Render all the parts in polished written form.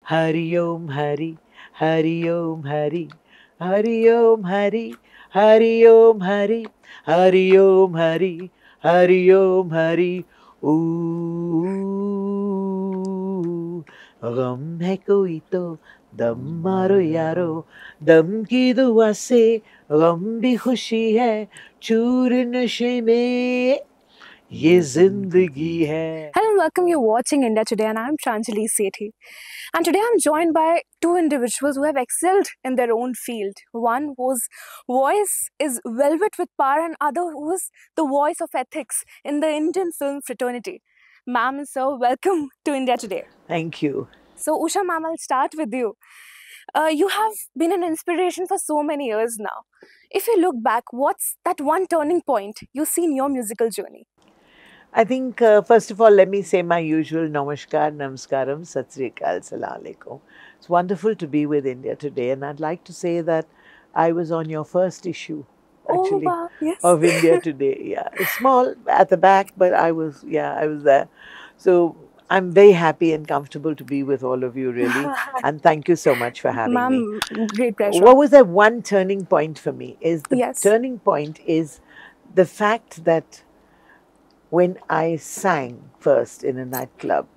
Hari Om Hari, Hari Om Hari, Hari Om Hari, Hari Om Hari, Hari Om Hari, Hari Om Hari. Ooh, गम है कोई तो दम मारो यारो, दम की दुआ से गम भी खुशी है, चूर नशे में ये जिंदगी है. Hello and welcome. You're watching India Today, and I'm Pranjali Sethi. And today I'm joined by two individuals who have excelled in their own field. One whose voice is velvet with power, and other who is the voice of ethics in the Indian film fraternity. Ma'am and sir, welcome to India Today. Thank you. So, Usha ma'am, I'll start with you. You have been an inspiration for so many years now. If you look back, what's that one turning point you see in your musical journey? I think, first of all, let me say my usual namaskar, namaskaram, sat sri akal, salam alaikum. It's wonderful to be with India Today, and I'd like to say that I was on your first issue, actually, wow, yes. of India Today. Yeah, it's small at the back, but I was there. So I'm very happy and comfortable to be with all of you, really, and thank you so much for having me. Ma'am, great pleasure. What was that one turning point for me? The Yes. turning point is the fact that when I sang first in a nightclub,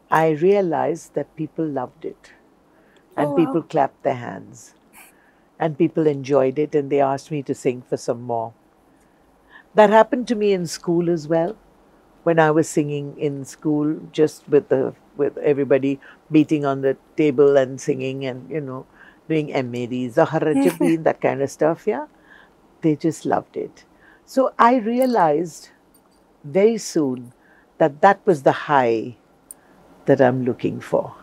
I realized that people loved it, and Oh, wow. people clapped their hands, and people enjoyed it, and they asked me to sing for some more. That happened to me in school as well. When I was singing in school, just with everybody beating on the table and singing, and doing Emiri, Zahara Jabin, that kind of stuff, yeah, they just loved it. So I realized very soon that that was the high that I'm looking for.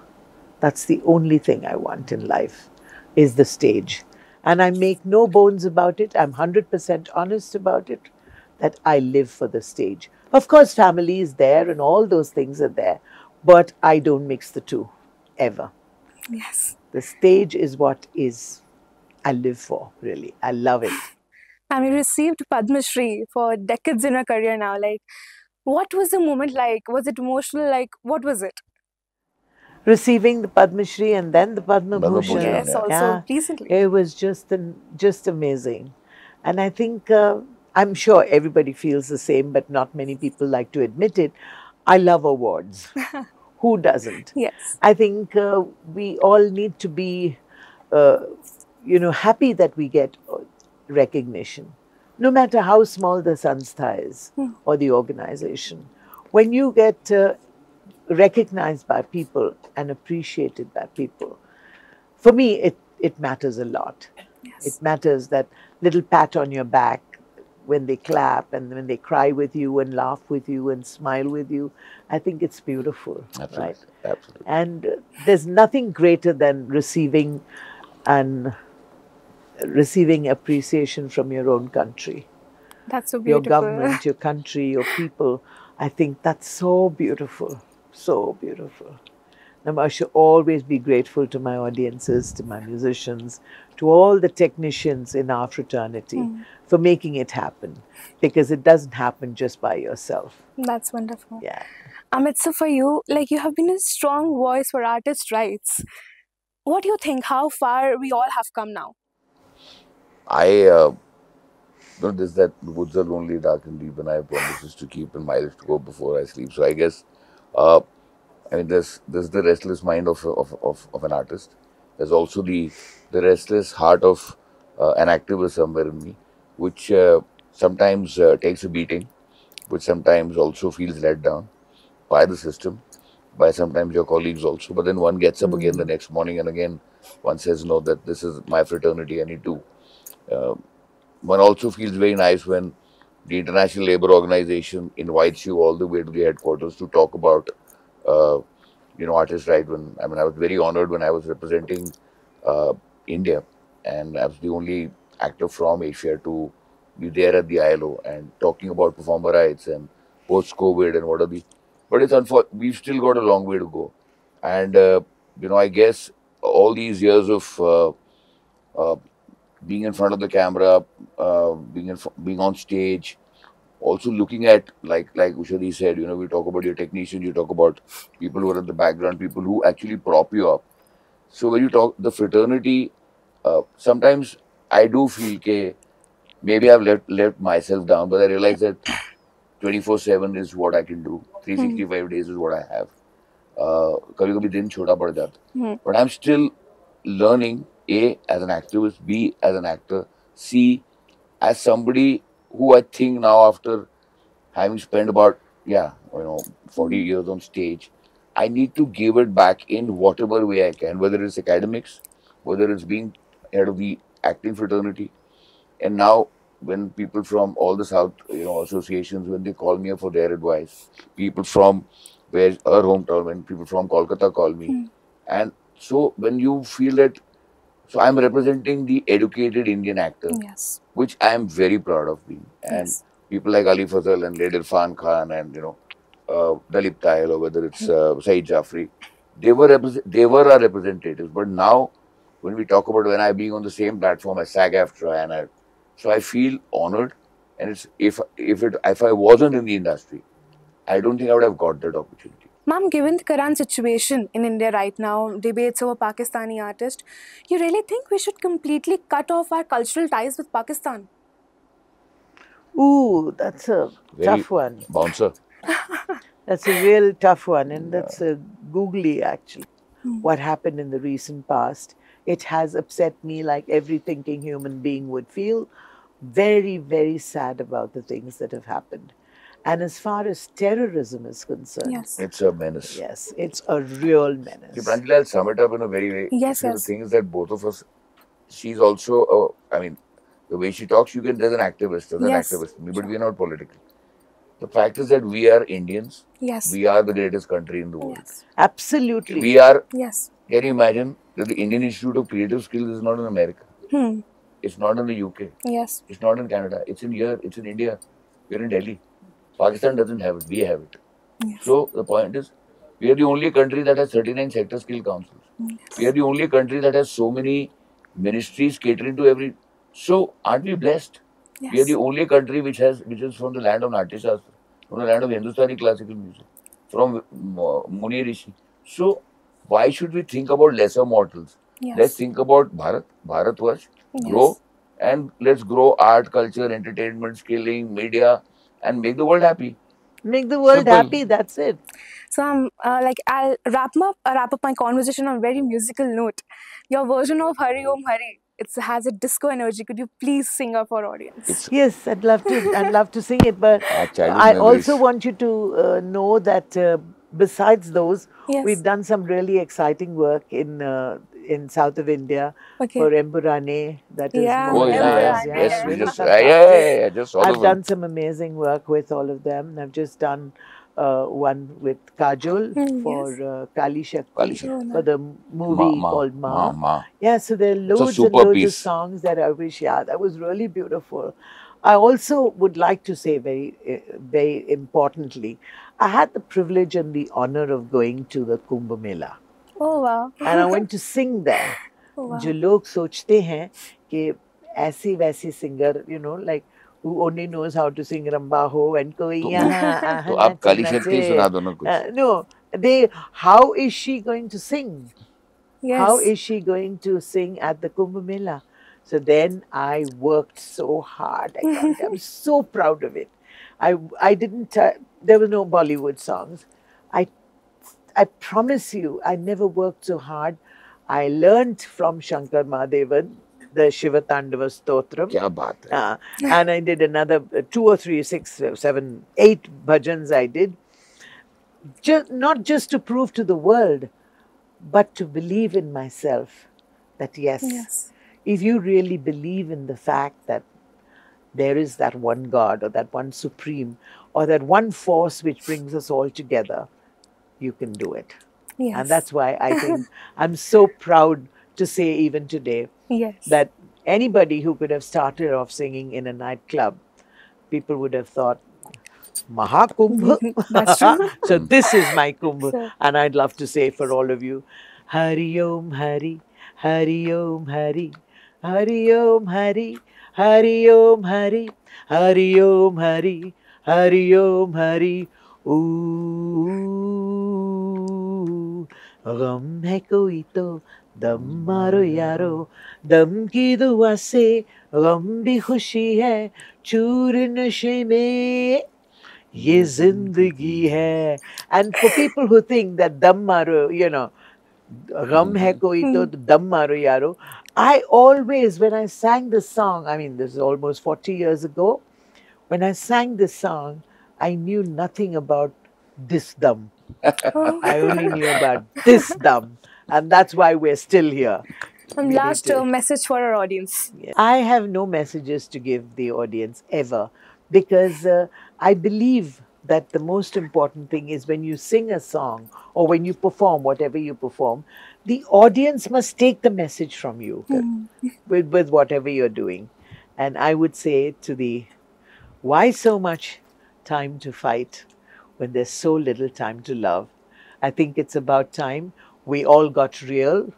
That's the only thing I want in life, is the stage. And I make no bones about it. I'm 100% honest about it, that I live for the stage. Of course, family is there and all those things are there, but I don't mix the two, ever. Yes. The stage is what I live for, really. I love it. And we received Padma Shri for decades in our career now. Like, what was the moment like? Was it emotional? Like, what was it? Receiving the Padma Shri and then the Padma Bhushan. Yes, also recently. It was just amazing. And I think, I'm sure everybody feels the same, but not many people like to admit it. I love awards. Who doesn't? Yes. I think we all need to be, happy that we get recognition, no matter how small the sanstha is or the organization. When you get recognized by people and appreciated by people, for me, it matters a lot. Yes. It matters, that little pat on your back when they clap and when they cry with you and laugh with you and smile with you. I think it's beautiful. Absolutely. Right? Absolutely. And there's nothing greater than receiving appreciation from your own country. That's so Your beautiful. government, your country, your people. I think that's so beautiful. So beautiful. Now, I should always be grateful to my audiences, to my musicians, to all the technicians in our fraternity for making it happen, because it doesn't happen just by yourself. That's wonderful. Yeah. Amit, so for you, like, you have been a strong voice for artist rights. What do you think? How far we all have come now? There's that woods are lonely, dark and deep, and I have promises to keep and miles to go before I sleep. So I guess, there's the restless mind of an artist. There's also the restless heart of an activist somewhere in me, which sometimes takes a beating, which sometimes also feels let down by the system, by sometimes your colleagues also. But then one gets up again the next morning and again one says, no, that this is my fraternity, I need to. One also feels very nice when the International Labour Organization invites you all the way to the headquarters to talk about, artist right. I was very honored when I was representing India, and I was the only actor from Asia to be there at the ILO and talking about performer rights and post-COVID and what are the. But it's unfortunate. We've still got a long way to go, and I guess all these years of being in front of the camera, being on stage, also looking at, like Ushadi said, we talk about your technicians, you talk about people who are at the background, people who actually prop you up. So when you talk the fraternity, sometimes I do feel that maybe I've left myself down, but I realize that 24/7 is what I can do. Hmm. 365 days is what I have. कभी कभी दिन छोटा पड़ जाता Hmm. but I'm still learning, A, as an activist, B, as an actor, C, as somebody who I think now, after having spent about 40 years on stage, I need to give it back in whatever way I can, whether it's academics, whether it's being head of the acting fraternity. And now when people from all the South, associations, when they call me up for their advice, people from where our hometown, when people from Kolkata call me, Hmm. and so when you feel that, so I'm representing the educated Indian actor, Yes. which I am very proud of being. And Yes. people like Ali Fazal and Led Irfan Khan and Dalip Tahil, or whether it's Saeed Jafri, they were our representatives. But now, when we talk about, when I being on the same platform as SAG-AFTRA, so I feel honored. And it's if I wasn't in the industry, I don't think I would have got that opportunity. Ma'am, given the current situation in India right now, debates over Pakistani artists, you really think we should completely cut off our cultural ties with Pakistan? Ooh, that's a Very tough one. bouncer. That's a real tough one, and that's a googly actually. Hmm. What happened in the recent past. It has upset me like every thinking human being would feel. Very, very sad about the things that have happened. And as far as terrorism is concerned, Yes. It's a menace. yes, it's a real See, menace. Pranjali, I'll sum it up in a very way. Yes, See, the yes. thing is that both of us, she's also, I mean, the way she talks, there's an activist, there's Yes. an activist, but we're not political. The fact is that we are Indians. Yes. We are the greatest country in the world. Yes. Absolutely. We are, Yes. can you imagine that the Indian Institute of Creative Skills is not in America? Hmm. It's not in the UK. Yes. It's not in Canada. It's in here. It's in India. We're in Delhi. Pakistan doesn't have it. We have it. Yes. So the point is, we are the only country that has 39 sector skill councils. Yes. We are the only country that has so many ministries catering to every. So aren't we blessed? We are Yes. the only country which is from the land of Natya Shastra, from the land of Hindustani classical music, from Muni Rishi. So why should we think about lesser mortals? Yes. Let's think about Bharatvarsh, grow, Yes. and let's grow art, culture, entertainment, skilling, media, and make the world happy. Make the world Simple. happy, that's it. So I'll wrap up my conversation on a very musical note. Your version of Hari Om Hari, it has a disco energy. Could you please sing up for our audience? It's Yes, I'd love to. I'd love to sing it, but our childhood I memories. also want you to know that besides those, Yes. we've done some really exciting work in south of India Okay. for Emburane. That is Yeah, Oh yeah, yeah, Emburane, yes, we yeah. just fantastic. I just saw the I've film. done some amazing work with all of them. I've just done one with Kajol for Kali Shakti, Kali Shakti. for the movie called Ma. Ma. Yeah, so there are a loads and super loads of piece. songs that I wish, yeah, that was really beautiful. I also would like to say very importantly, I had the privilege and the honor of going to the Kumbh Mela. Oh wow. And I went to sing there. Oh wow. जो लोग सोचते हैं कि ऐसी वैसी singer, like who only knows how to sing Ramba Ho and कोई यहाँ तो आप काली शक्ति सुना दो ना कुछ. No, how is she going to sing? Yes. How is she going to sing at the Kumbh Mela? So then I worked so hard. I'm so proud of it. I didn't, there were no Bollywood songs. I promise you, I never worked so hard. I learned from Shankar Mahadevan, the Shiva Tandava Stotram. क्या बात है. And I did another 2 or 3, 6, 7, 8 bhajans I did. Not just to prove to the world, but to believe in myself that Yes. if you really believe in the fact that there is that one God or that one supreme or that one force which brings us all together, you can do it. Yes. And that's why I think I'm so proud to say even today Yes. that anybody who could have started off singing in a nightclub, people would have thought, Mahakumbh. That's true. So this is my kumbh. So- And I'd love to say for all of you, Hari Om Hari, Hari Om Hari, Hari Om Hari, Hari Om Hari, Hari Om Hari, Hari Om Hari Ooh, गम है कोई तो दम मारो यारो, दम की दुआ से गम भी खुशी है, चूर नशे में ये zindagi hai. And for people who think that dam maro, gum hai koi to dam maro yaro, I always, when I sang this song, I mean, this is almost 40 years ago, when I sang this song, I knew nothing about this dam. Oh. I only knew about this dam. And that's why we're still here. And We last need to- message for our audience. I have no messages to give the audience ever, because I believe that the most important thing is when you sing a song or when you perform whatever you perform, the audience must take the message from you with whatever you're doing. And I would say to the why so much time to fight when there's so little time to love? I think it's about time we all got real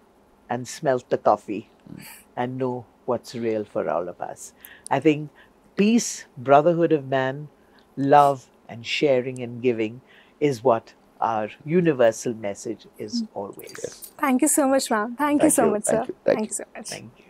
and smelt the coffee and know what's real for all of us. I think peace, brotherhood of man, love, and sharing and giving is what our universal message is always. Thank you so much, ma'am. Thank you so much, sir. Thank you. So much. Thank you.